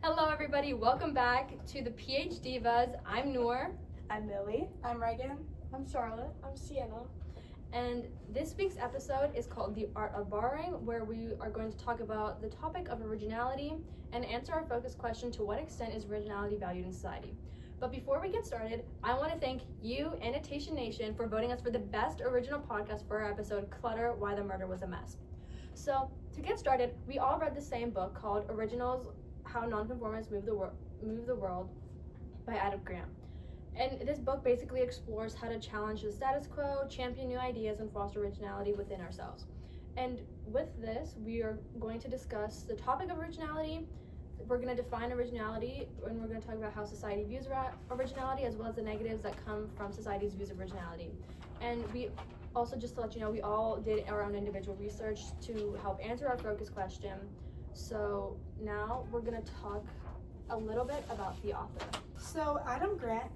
Hello everybody, welcome back to the PH Divas. I'm Noor. I'm Millie. I'm Reagan. I'm Charlotte. I'm Sienna. And this week's episode is called The Art of Borrowing, where we are going to talk about the topic of originality and answer our focus question, to what extent is originality valued in society? But before we get started, I want to thank you, Annotation Nation, for voting us for the best original podcast for our episode, Clutter, Why the Murder Was a Mess. So, to get started, we all read the same book called Originals, How Nonconformists Move the World by Adam Grant. And this book basically explores how to challenge the status quo, champion new ideas, and foster originality within ourselves. And with this, we are going to discuss the topic of originality. We're going to define originality, and we're going to talk about how society views originality, as well as the negatives that come from society's views of originality. And we also, just to let you know, we all did our own individual research to help answer our focus question. So now we're going to talk a little bit about the author. So Adam Grant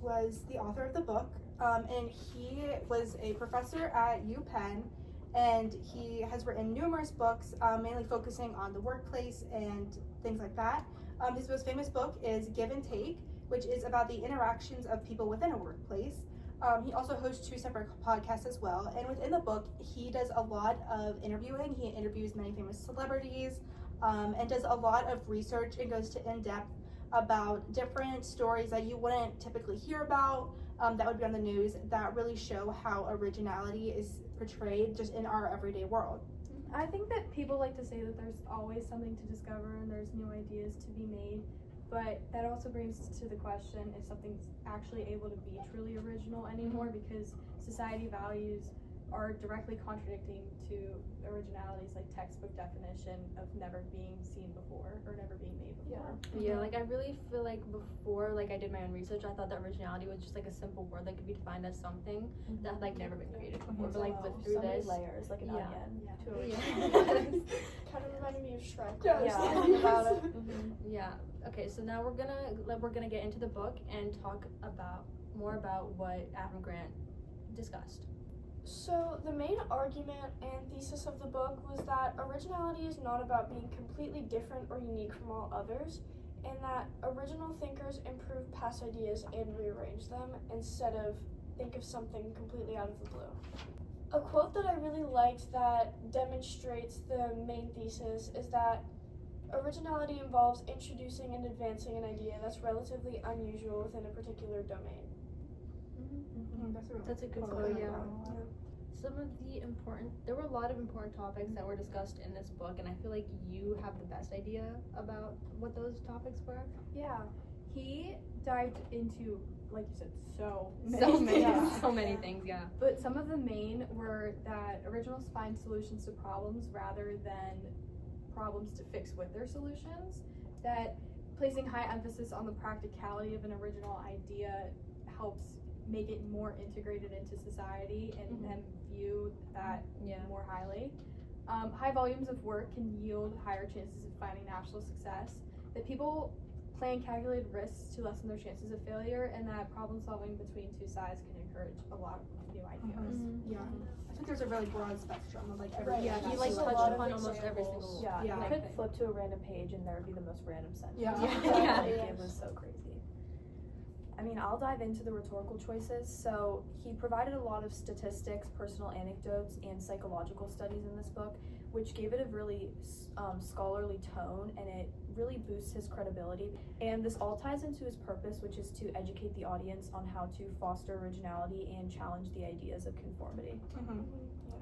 was the author of the book, and he was a professor at UPenn, and he has written numerous books, mainly focusing on the workplace and things like that. His most famous book is Give and Take, which is about the interactions of people within a workplace. He also hosts 2 separate podcasts as well, and within the book, he does a lot of interviewing. He interviews many famous celebrities, and does a lot of research and goes to in-depth about different stories that you wouldn't typically hear about, that would be on the news, that really show how originality is portrayed just in our everyday world. I think that people like to say that there's always something to discover and there's new ideas to be made, but that also brings us to the question if something's actually able to be truly original anymore, because society values are directly contradicting to originality's like textbook definition of never being seen before or never being made before. Yeah, like I really feel like before I did my own research, I thought that originality was just like a simple word that could be defined as something that had like never been created before. But like through so many this layers, like an onion. Yeah. To Kind of reminded me of Shrek. about it. Yeah. Okay, so now we're gonna get into the book and talk about more about what Adam Grant discussed. So the main argument and thesis of the book was that originality is not about being completely different or unique from all others, and that original thinkers improve past ideas and rearrange them instead of think of something completely out of the blue. A quote that I really liked that demonstrates the main thesis is that originality involves introducing and advancing an idea that's relatively unusual within a particular domain. That's a good quote. Yeah. There were a lot of important topics that were discussed in this book, and I feel like you have the best idea about what those topics were. Yeah. He dived into, like you said, so many things, yeah. But some of the main were that originals find solutions to problems rather than problems to fix with their solutions, that placing high emphasis on the practicality of an original idea helps make it more integrated into society and then view that more highly. High volumes of work can yield higher chances of finding national success, that people plan calculated risks to lessen their chances of failure, and that problem solving between 2 sides can encourage a lot of new ideas. Yeah, I think there's a really broad spectrum of like every. Right. Yeah, he There's a touched lot upon of almost every examples. single. Yeah, Yeah. you could flip to a random page and there would be the most random sentence. Yeah. Yeah. It was so crazy. I mean, I'll dive into the rhetorical choices. So he provided a lot of statistics, personal anecdotes, and psychological studies in this book, which gave it a really scholarly tone, and it really boosts his credibility. And this all ties into his purpose, which is to educate the audience on how to foster originality and challenge the ideas of conformity.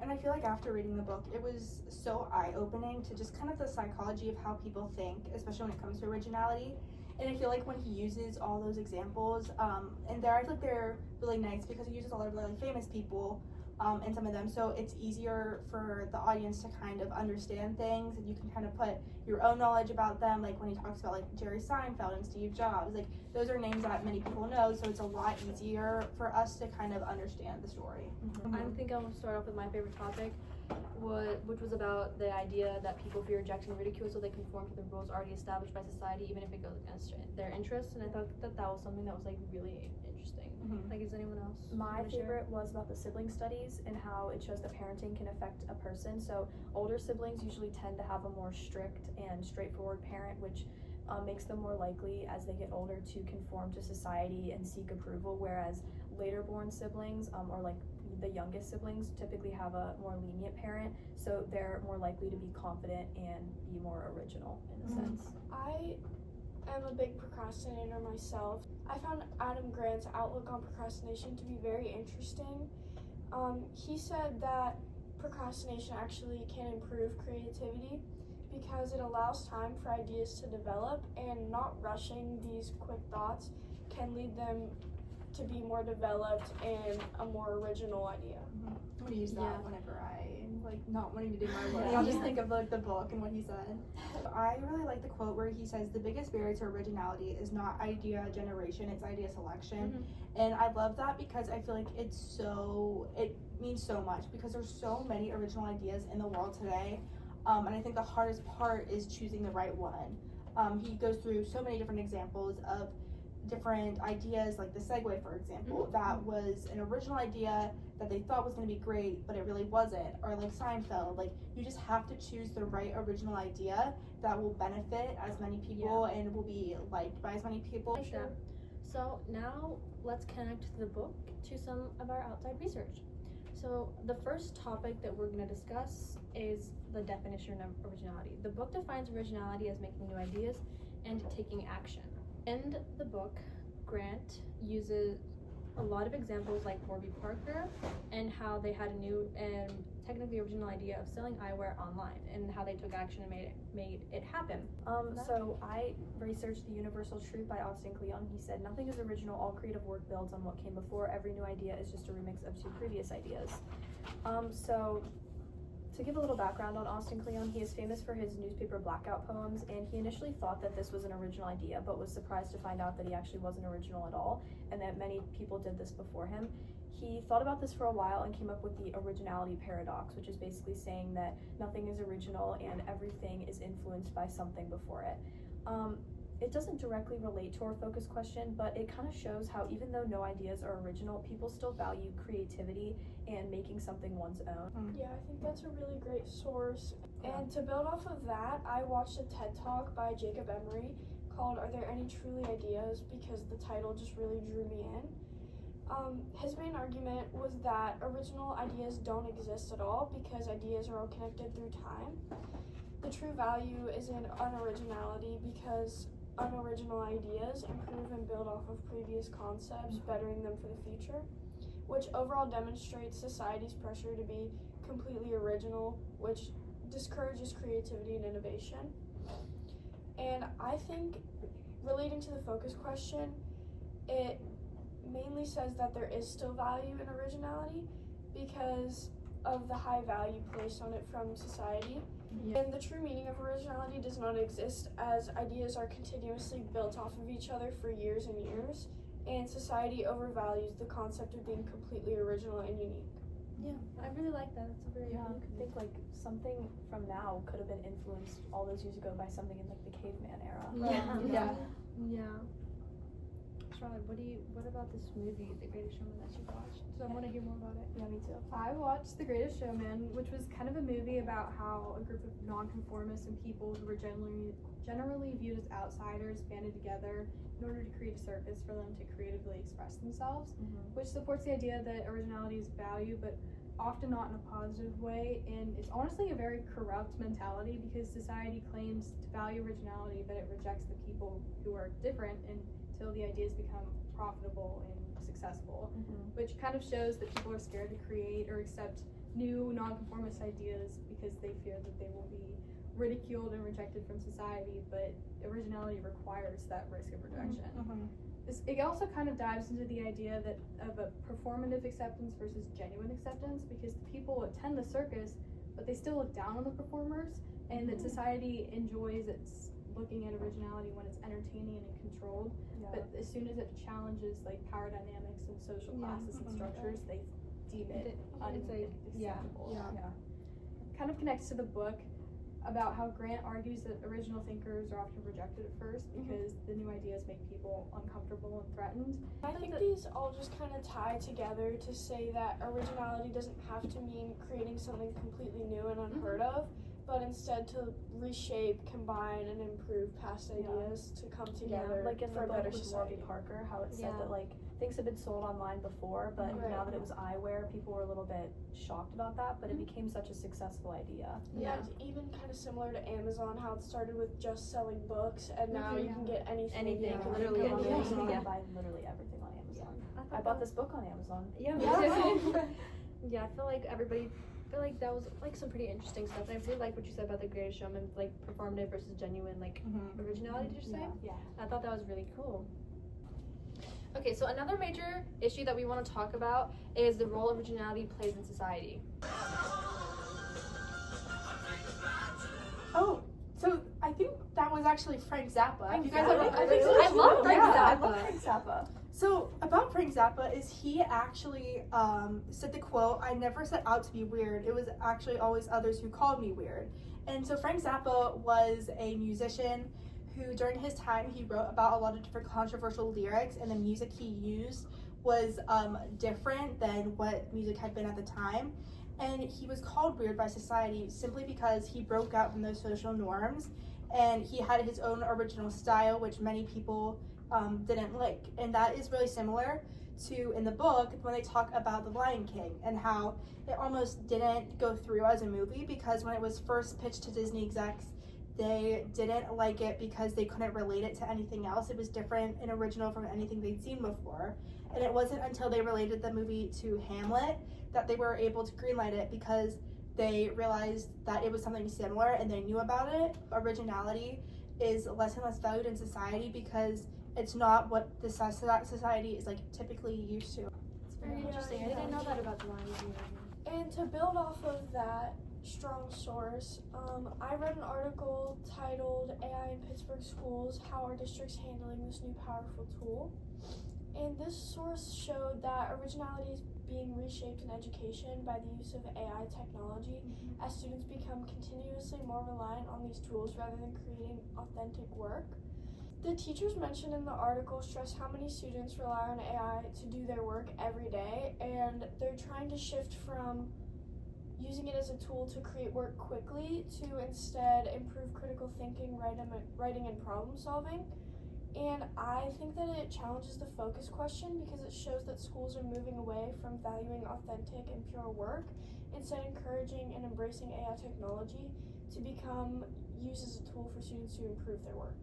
And I feel like after reading the book, it was so eye-opening to just kind of the psychology of how people think, especially when it comes to originality. And I feel like when he uses all those examples, and I feel like they're really nice because he uses a lot of really famous people in some of them, so it's easier for the audience to kind of understand things, and you can kind of put your own knowledge about them, like when he talks about like Jerry Seinfeld and Steve Jobs, like those are names that many people know, so it's a lot easier for us to kind of understand the story. I think I'm gonna start off with my favorite topic, which was about the idea that people fear rejection and ridicule, so they conform to the rules already established by society, even if it goes against their interests. And I thought that was something that was like really interesting. Like, is anyone else? My favorite was about the sibling studies and how it shows that parenting can affect a person. So older siblings usually tend to have a more strict and straightforward parent, which makes them more likely as they get older to conform to society and seek approval, whereas later born siblings, or like the youngest siblings, typically have a more lenient parent, so they're more likely to be confident and be more original in a sense. I am a big procrastinator myself. I found Adam Grant's outlook on procrastination to be very interesting. He said that procrastination actually can improve creativity because it allows time for ideas to develop, and not rushing these quick thoughts can lead them to be more developed and a more original idea. I'm gonna use that Yeah. whenever I'm like not wanting to do my work. Yeah. I'll just think of like the book and what he said. I really like the quote where he says the biggest barrier to originality is not idea generation, it's idea selection. And I love that because I feel like it means so much because there's so many original ideas in the world today. And I think the hardest part is choosing the right one. He goes through so many different examples of different ideas, like the Segway, for example, that was an original idea that they thought was going to be great, but it really wasn't. Or like Seinfeld, like you just have to choose the right original idea that will benefit as many people and will be liked by as many people. Like that. So now let's connect the book to some of our outside research. So the first topic that we're going to discuss is the definition of originality. The book defines originality as making new ideas and taking action. In the book, Grant uses a lot of examples like Warby Parker and how they had a new and technically original idea of selling eyewear online and how they took action and made it happen. So I researched The Universal Truth by Austin Kleon. He said, "Nothing is original, all creative work builds on what came before. Every new idea is just a remix of two previous ideas." So to give a little background on Austin Kleon, he is famous for his newspaper blackout poems, and he initially thought that this was an original idea, but was surprised to find out that he actually wasn't original at all, and that many people did this before him. He thought about this for a while and came up with the originality paradox, which is basically saying that nothing is original and everything is influenced by something before it. It doesn't directly relate to our focus question, but it kind of shows how even though no ideas are original, people still value creativity and making something one's own. Yeah, I think that's a really great source. And to build off of that, I watched a TED Talk by Jacob Emery called "Are There Any Truly Ideas?" because the title just really drew me in. His main argument was that original ideas don't exist at all because ideas are all connected through time. The true value is in unoriginality because unoriginal ideas improve and build off of previous concepts, bettering them for the future, which overall demonstrates society's pressure to be completely original, which discourages creativity and innovation. And I think, relating to the focus question, it mainly says that there is still value in originality because of the high value placed on it from society. And the true meaning of originality does not exist as ideas are continuously built off of each other for years and years, and society overvalues the concept of being completely original and unique. Yeah, I really like that. It's a very I think like something from now could have been influenced all those years ago by something in like the caveman era. Yeah. Charlotte, what about this movie, The Greatest Showman, that you watched? So I want to hear more about it. Yeah, me too. I watched The Greatest Showman, which was kind of a movie about how a group of nonconformists and people who were generally viewed as outsiders banded together in order to create a circus for them to creatively express themselves, which supports the idea that originality is value, but often not in a positive way. And it's honestly a very corrupt mentality because society claims to value originality, but it rejects the people who are different until the ideas become profitable and successful, which kind of shows that people are scared to create or accept new nonconformist ideas because they fear that they will be ridiculed and rejected from society, but originality requires that risk of rejection. It also kind of dives into the idea that of a performative acceptance versus genuine acceptance, because the people attend the circus, but they still look down on the performers, and that society enjoys its looking at originality when it's entertaining and controlled, but as soon as it challenges like power dynamics and social classes and structures, they deem it unacceptable. Kind of connects to the book about how Grant argues that original thinkers are often rejected at first because the new ideas make people uncomfortable and threatened. I think these all just kind of tie together to say that originality doesn't have to mean creating something completely new and unheard of, but instead to reshape, combine, and improve past ideas to come together Like in for the a book better with society. Warby Parker, how it said Yeah. that like things had been sold online before, but Right. now that it was eyewear, people were a little bit shocked about that, but it became such a successful idea. Yeah, it's even kind of similar to Amazon, how it started with just selling books, and now you can get anything. Anything, you can literally get on anything. Amazon. You Yeah. can buy literally everything on Amazon. I thought bought this book on Amazon. Yeah, me Yeah. too. Yeah, I feel like that was like some pretty interesting stuff, and I really like what you said about the Greatest Showman, like performative versus genuine, like originality. Did you say? Yeah. I thought that was really cool. Okay, so another major issue that we want to talk about is the role originality plays in society. Oh, so I think that was actually Frank Zappa. You guys Zappa. ever- I think so. I love Frank Yeah, I Zappa. love Frank Zappa. So about Frank Zappa is he actually said the quote, "I never set out to be weird. It was actually always others who called me weird." And so Frank Zappa was a musician who during his time he wrote about a lot of different controversial lyrics, and the music he used was different than what music had been at the time. And he was called weird by society simply because he broke out from those social norms, and he had his own original style, which many people didn't like. And that is really similar to in the book when they talk about The Lion King and how it almost didn't go through as a movie because when it was first pitched to Disney execs, they didn't like it because they couldn't relate it to anything else. It was different and original from anything they'd seen before. And it wasn't until they related the movie to Hamlet that they were able to greenlight it because they realized that it was something similar and they knew about it. Originality is less and less valued in society because it's not what the society is like typically used to. It's very Yeah, interesting. I yeah. didn't know that about the Lion King. And to build off of that strong source, I read an article titled AI in Pittsburgh Schools, How Are Districts Handling This New Powerful Tool? And this source showed that originality is being reshaped in education by the use of AI technology as students become continuously more reliant on these tools rather than creating authentic work. The teachers mentioned in the article stress how many students rely on AI to do their work every day, and they're trying to shift from using it as a tool to create work quickly to instead improve critical thinking, writing, and problem solving. And I think that it challenges the focus question because it shows that schools are moving away from valuing authentic and pure work, instead encouraging and embracing AI technology to become used as a tool for students to improve their work.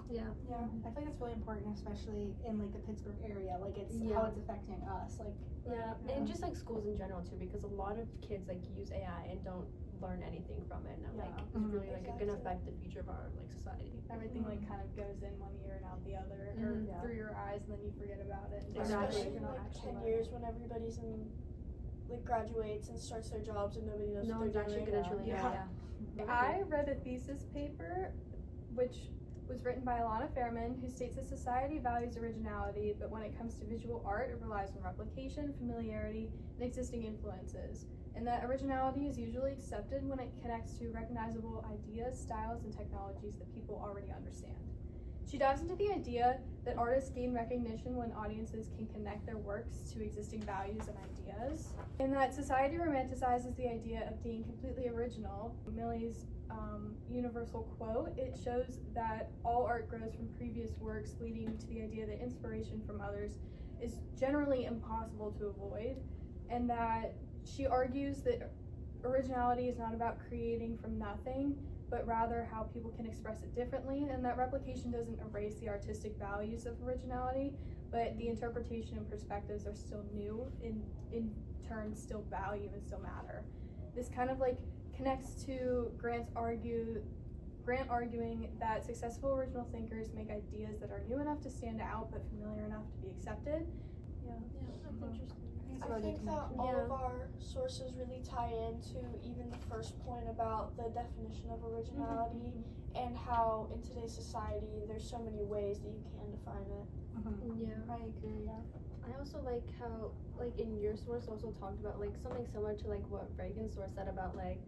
Yeah. Yeah, I think that's really important, especially in like the Pittsburgh area. Like it's Yeah. how it's affecting us. Like Yeah, and just like schools in general too, because a lot of kids like use AI and don't learn anything from it, and I'm like, it's really like gonna affect the future of our like society. Everything like kind of goes in one ear and out the other, or through your eyes, and then you forget about it. Exactly. Especially in You're not like actually 10 learning. years when everybody's in like graduates and starts their jobs and nobody knows No what one's they're actually doing. gonna truly know. Yeah. Yeah. I read a thesis paper which was written by Alana Fairman, who states that society values originality, but when it comes to visual art, it relies on replication, familiarity, and existing influences, and that originality is usually accepted when it connects to recognizable ideas, styles, and technologies that people already understand. She dives into the idea that artists gain recognition when audiences can connect their works to existing values and ideas, and that society romanticizes the idea of being completely original. Millie's universal quote, it shows that all art grows from previous works, leading to the idea that inspiration from others is generally impossible to avoid, and that she argues that originality is not about creating from nothing, but rather how people can express it differently, and that replication doesn't erase the artistic values of originality, but the interpretation and perspectives are still new, in turn still value and still matter. This kind of like connects to Grant arguing that successful original thinkers make ideas that are new enough to stand out but familiar enough to be accepted. Yeah, that's interesting. I think that all of our sources really tie into even the first point about the definition of originality and how in today's society there's so many ways that you can define it. Yeah, I agree. I also like how, like, in your source also talked about, like, something similar to, like, what Reagan's source said about, like,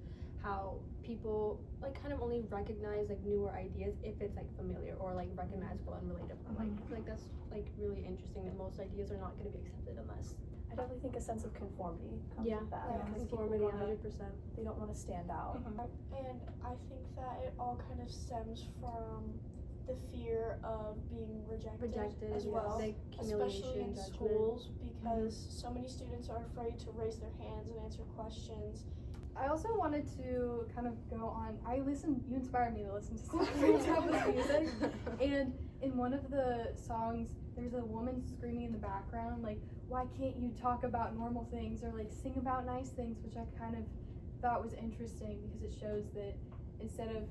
how people, like, kind of only recognize, like, newer ideas if it's, like, familiar or, like, recognizable and relatable. Like, I feel like that's, like, really interesting that most ideas are not going to be accepted unless I definitely think a sense of conformity comes Yeah. with that. Yeah, because people Conformity, wanna- 100%. they don't want to stand out. And I think that it all kind of stems from the fear of being rejected as yeah. well, Like especially humiliation, in judgment. schools, because so many students are afraid to raise their hands and answer questions. I also wanted to kind of go on. You inspired me to listen to some free tablet music, and in one of the songs, there's a woman screaming in the background, like, "Why can't you talk about normal things or like sing about nice things?" Which I kind of thought was interesting because it shows that instead of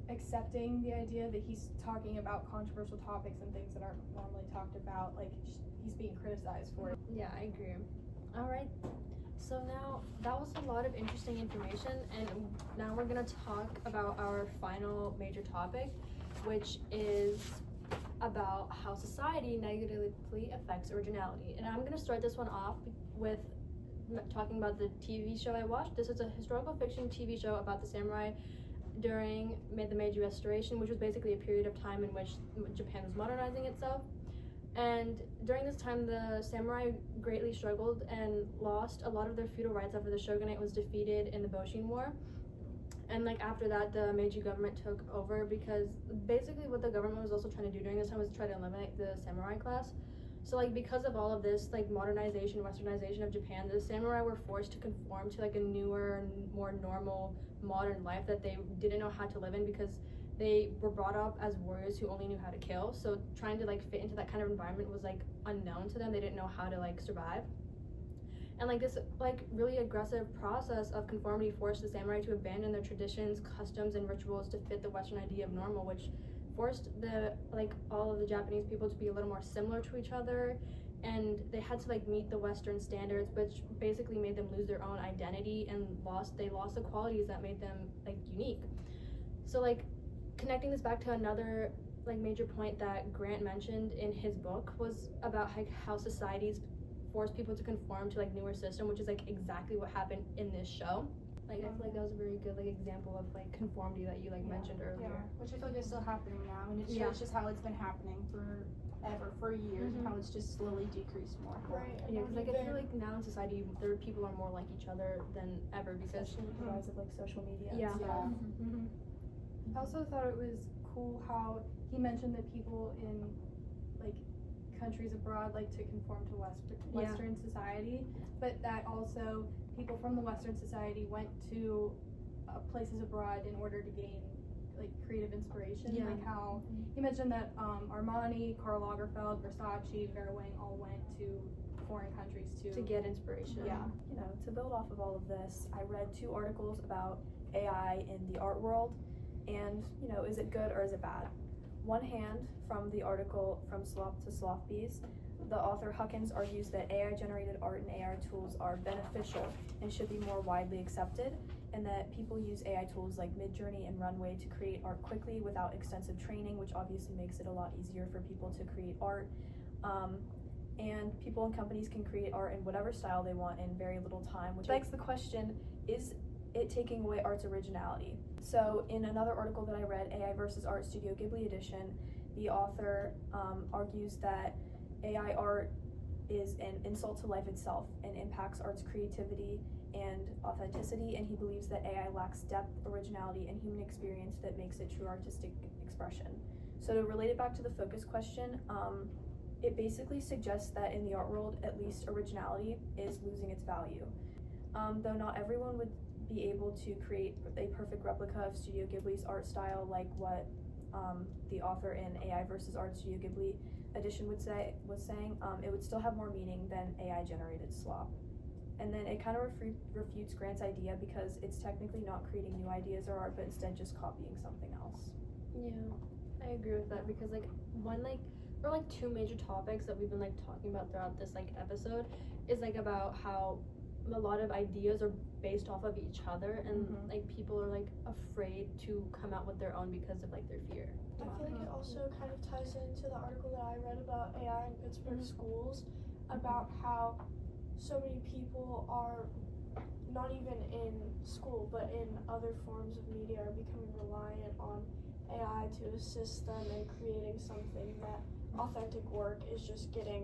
accepting the idea that he's talking about controversial topics and things that aren't normally talked about, like he's being criticized for it. Yeah, I agree. All right. So now that was a lot of interesting information, and now we're gonna talk about our final major topic, which is about how society negatively affects originality. And I'm gonna start this one off with talking about the TV show I watched. This is a historical fiction TV show about the samurai during the Meiji Restoration, which was basically a period of time in which Japan was modernizing itself. And during this time, the samurai greatly struggled and lost a lot of their feudal rights after the shogunate was defeated in the Boshin War. And like after that, the Meiji government took over, because basically what the government was also trying to do during this time was try to eliminate the samurai class. So like because of all of this like modernization, westernization of Japan, the samurai were forced to conform to like a newer, more normal, modern life that they didn't know how to live in, because they were brought up as warriors who only knew how to kill. So trying to like fit into that kind of environment was like unknown to them. They didn't know how to like survive. And like this like really aggressive process of conformity forced the samurai to abandon their traditions, customs, and rituals to fit the Western idea of normal, which forced the like all of the Japanese people to be a little more similar to each other, and they had to like meet the Western standards, which basically made them lose their own identity and lost the qualities that made them like unique. So like connecting this back to another like major point that Grant mentioned in his book was about like how societies force people to conform to like newer system, which is like exactly what happened in this show. Like I feel like that was a very good like example of like conformity that you like mentioned earlier. Yeah, which I feel like is still happening now, and it Yeah. shows just how it's been happening for years, and how it's just slowly decreased more. Right. Yeah, because like I feel like now in society, there people are more like each other than ever, because Especially with the rise of like social media. Yeah. And stuff. Mhm. I also thought it was cool how he mentioned that people in like countries abroad like to conform to Western society, but that also people from the Western society went to places abroad in order to gain like creative inspiration. Yeah. Like how he mentioned that Armani, Karl Lagerfeld, Versace, Vera Wang all went to foreign countries to get inspiration. Yeah. You know, to build off of all of this, I read 2 articles about AI in the art world, and you know, is it good or is it bad? One hand, from the article From Sloth to Slothbees, the author Huckins argues that AI-generated art and AI tools are beneficial and should be more widely accepted, and that people use AI tools like Midjourney and Runway to create art quickly without extensive training, which obviously makes it a lot easier for people to create art. And people and companies can create art in whatever style they want in very little time, which begs the question, is it taking away art's originality? So in another article that I read, AI versus Art Studio Ghibli edition, the author argues that AI art is an insult to life itself and impacts art's creativity and authenticity, and he believes that AI lacks depth, originality, and human experience that makes it true artistic expression. So to relate it back to the focus question, it basically suggests that in the art world, at least originality is losing its value. Though not everyone would be able to create a perfect replica of Studio Ghibli's art style like what the author in AI versus Art Studio Ghibli edition was saying, it would still have more meaning than AI generated slop. And then it kind of refutes Grant's idea, because it's technically not creating new ideas or art, but instead just copying something else. Yeah, I agree with that, because like two major topics that we've been like talking about throughout this like episode is like about how a lot of ideas are based off of each other, and like people are like afraid to come out with their own because of like their fear. I feel like it also kind of ties into the article that I read about AI in Pittsburgh schools, about how so many people are not even in school but in other forms of media are becoming reliant on AI to assist them in creating something that authentic work is just getting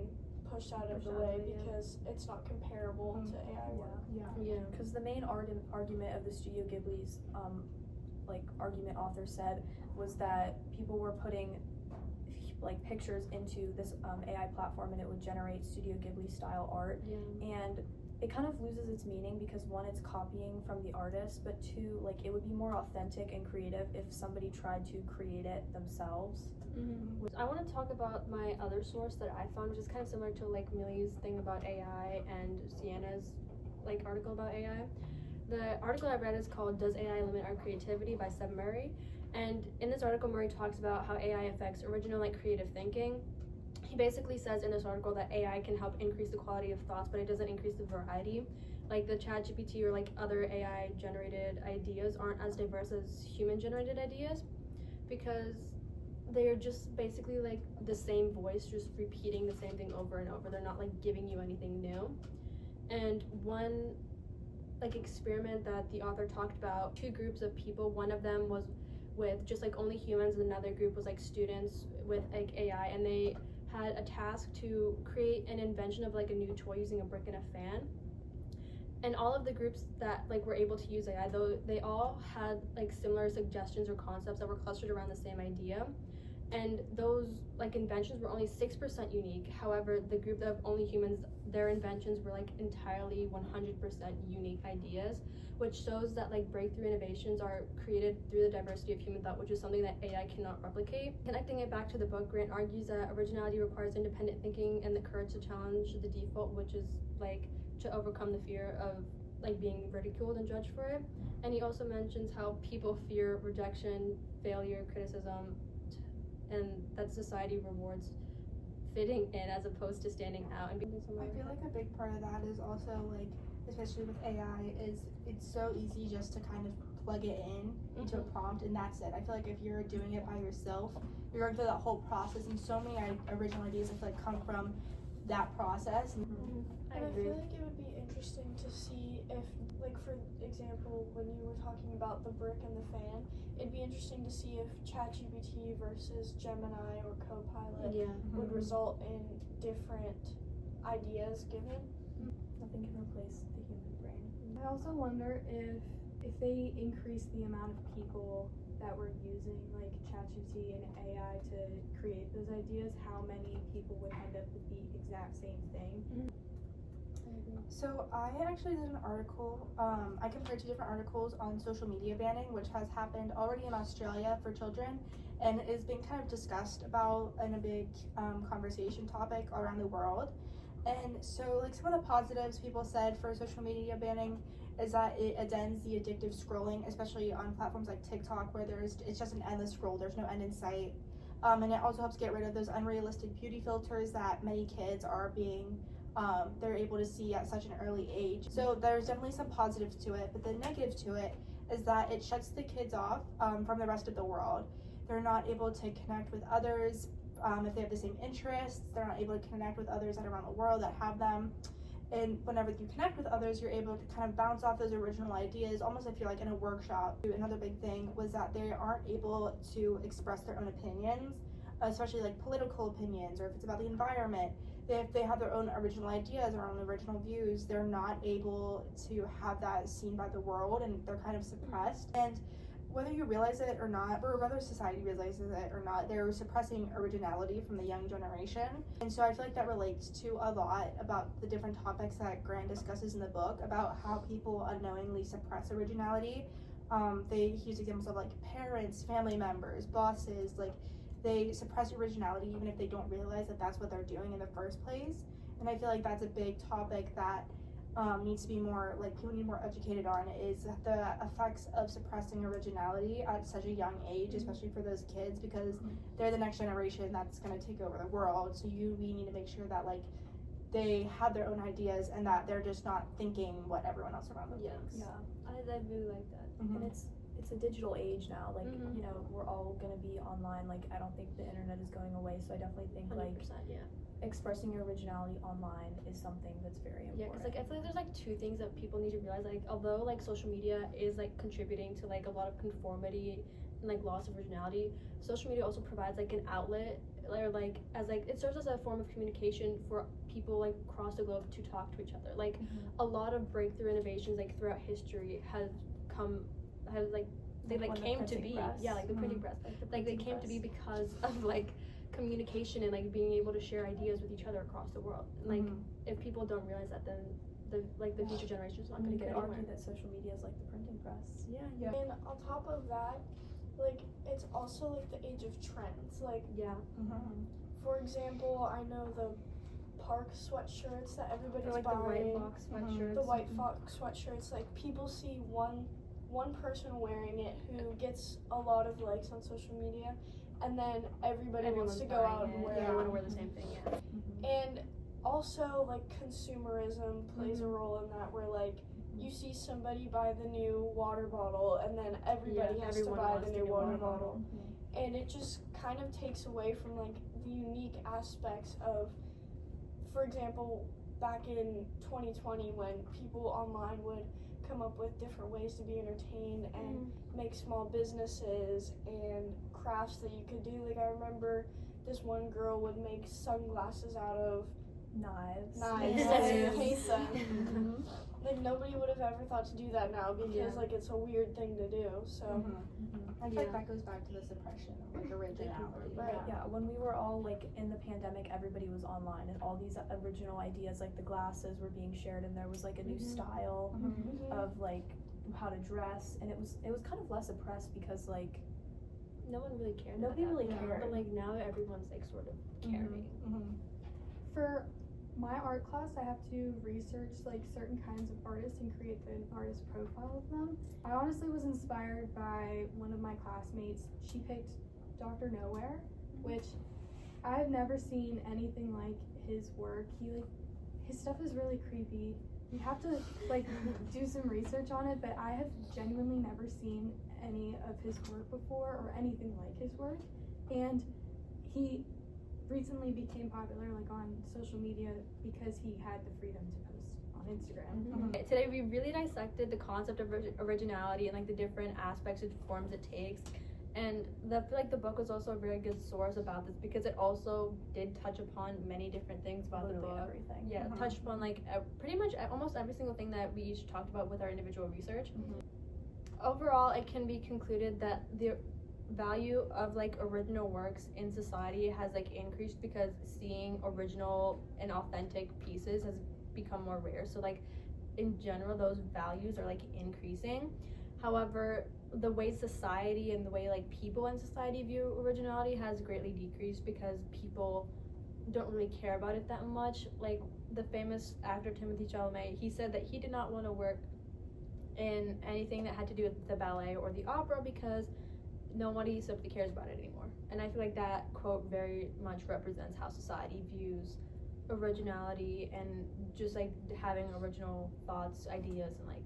pushed out of Pushed the out of way the way, yeah. because it's not comparable to AI work. Yeah. Yeah. Because the main argument of the Studio Ghibli's argument author said was that people were putting like pictures into this AI platform and it would generate Studio Ghibli style art, Yeah. and it kind of loses its meaning because one, it's copying from the artist, but two, like it would be more authentic and creative if somebody tried to create it themselves. I want to talk about my other source that I found, which is kind of similar to like Millie's thing about AI and Sienna's like article about AI. The article I read is called "Does AI Limit Our Creativity?" by Seb Murray, and in this article, Murray talks about how AI affects original like creative thinking. He basically says in this article that AI can help increase the quality of thoughts, but it doesn't increase the variety. Like the ChatGPT or like other AI generated ideas aren't as diverse as human generated ideas because they're just basically like the same voice, just repeating the same thing over and over. They're not like giving you anything new. And one like experiment that the author talked about, two groups of people, one of them was with just like only humans and another group was like students with like AI, and they had a task to create an invention of like a new toy using a brick and a fan. And all of the groups that like were able to use AI, though, they all had like similar suggestions or concepts that were clustered around the same idea. And those like inventions were only 6% unique. However, the group of only humans, their inventions were like entirely 100% unique ideas, which shows that like breakthrough innovations are created through the diversity of human thought, which is something that AI cannot replicate. Connecting it back to the book, Grant argues that originality requires independent thinking and the courage to challenge the default, which is like to overcome the fear of like being ridiculed and judged for it. And he also mentions how people fear rejection, failure, criticism, and that society rewards fitting in as opposed to standing out and being somewhere. I feel like a big part of that is also like, especially with AI, is it's so easy just to kind of plug it in into a prompt and that's it. I feel like if you're doing it by yourself, you're going through that whole process, and so many original ideas I feel like come from that process. I And I agree. feel like it would be interesting to see if, like for example, when you were talking about the brick and the fan, it'd be interesting to see if ChatGPT versus Gemini or Copilot would result in different ideas given. Nothing can replace the human brain. I also wonder if they increase the amount of people that were using like ChatGPT and AI to create those ideas, how many people would end up with the exact same thing. So I actually did an article, I compared two different articles on social media banning, which has happened already in Australia for children and is being kind of discussed about in a big conversation topic around the world. And so like some of the positives people said for social media banning is that it ends the addictive scrolling, especially on platforms like TikTok where it's just an endless scroll, there's no end in sight. And it also helps get rid of those unrealistic beauty filters that many kids are being they're able to see at such an early age. So there's definitely some positives to it, but the negative to it is that it shuts the kids off from the rest of the world. They're not able to connect with others if they have the same interests. They're not able to connect with others that are around the world that have them. And whenever you connect with others, you're able to kind of bounce off those original ideas, almost if you're like in a workshop. Another big thing was that they aren't able to express their own opinions, especially like political opinions, or if it's about the environment. If they have their own original ideas or own original views, they're not able to have that seen by the world, and they're kind of suppressed. And whether you realize it or not, or whether society realizes it or not, they're suppressing originality from the young generation. And so I feel like that relates to a lot about the different topics that Grant discusses in the book about how people unknowingly suppress originality. They use examples of like parents, family members, bosses, like they suppress originality even if they don't realize that that's what they're doing in the first place. And I feel like that's a big topic that needs to be more, like people need more educated on, is the effects of suppressing originality at such a young age, especially for those kids, because they're the next generation that's going to take over the world. So we need to make sure that like they have their own ideas and that they're just not thinking what everyone else around them thinks. Yeah. I really like that. And it's a digital age now, like you know, we're all gonna be online. Like I don't think the internet is going away, so I definitely think 100%, like yeah. expressing your originality online is something that's very important. Yeah, because like I feel like there's like two things that people need to realize. Like although like social media is like contributing to like a lot of conformity, and like loss of originality, social media also provides like an outlet, or like as like it serves as a form of communication for people like across the globe to talk to each other. Like a lot of breakthrough innovations like throughout history have like they like When the came to printing be press. like the printing press, like they came to be because of like communication and like being able to share ideas with each other across the world. And, like if people don't realize that, then the future generations not going to You get could anywhere. argue that social media is like the printing press. Yeah. And on top of that, like it's also like the age of trends. Like Yeah. for example, I know the Park sweatshirts that everybody's Or like the buying. white box sweatshirts. The white fox sweatshirts, like people see one person wearing it who gets a lot of likes on social media, and then everybody wants to go buying out it. and wear Yeah, it. want to wear the same thing. Yeah. And also like consumerism plays a role in that, where like you see somebody buy the new water bottle and then everybody has to everyone buy wants the the new new water water bottle. And it just kind of takes away from like the unique aspects of, for example, back in 2020 when people online would come up with different ways to be entertained and make small businesses and crafts that you could do. Like I remember this one girl would make sunglasses out of Knives. and paint them. Like nobody would have ever thought to do that now because like it's a weird thing to do. So I feel like that goes back to the suppression of like originality. Right. Yeah, when we were all like in the pandemic, everybody was online, and all these original ideas like the glasses were being shared, and there was like a new style of like how to dress, and it was kind of less oppressed because like No one really cared. Nobody about that. really cared. But like now everyone's like sort of caring. For my art class, I have to research like certain kinds of artists and create an artist profile of them. I honestly was inspired by one of my classmates. She picked Dr. Nowhere, which I have never seen anything like his work. His stuff is really creepy. You have to like do some research on it, but I have genuinely never seen any of his work before or anything like his work. And he recently became popular like on social media because he had the freedom to post on Instagram. Today we really dissected the concept of originality and like the different aspects and forms it takes. And I feel like the book was also a very good source about this because it also did touch upon many different things about literally the book. everything. Yeah, touched upon like pretty much almost every single thing that we each talked about with our individual research. Overall, it can be concluded that the value of like original works in society has like increased because seeing original and authentic pieces has become more rare. So like in general, those values are like increasing. However, the way society and the way like people in society view originality has greatly decreased because people don't really care about it that much. Like the famous actor Timothée Chalamet, he said that he did not want to work in anything that had to do with the ballet or the opera because nobody simply cares about it anymore. And I feel like that quote very much represents how society views originality and just like having original thoughts, ideas, and like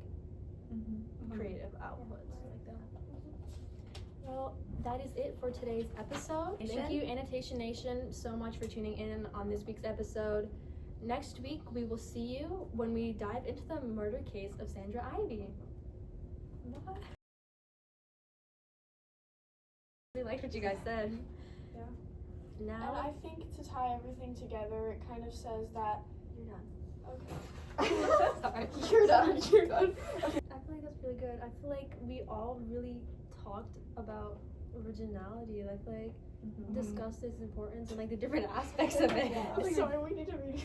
creative outputs like that. Well, that is it for today's episode. Thank you, Annotation Nation, so much for tuning in on this week's episode. Next week, we will see you when we dive into the murder case of Sandra Ivey. What? I really liked what you guys said. Yeah. Now, And I think to tie everything together, it kind of says that you're done. okay. Sorry. You're done. You're done. I feel like that's really good. I feel like we all really talked about originality. I feel like discussed its importance and like the different aspects of it. Sorry, we need to read.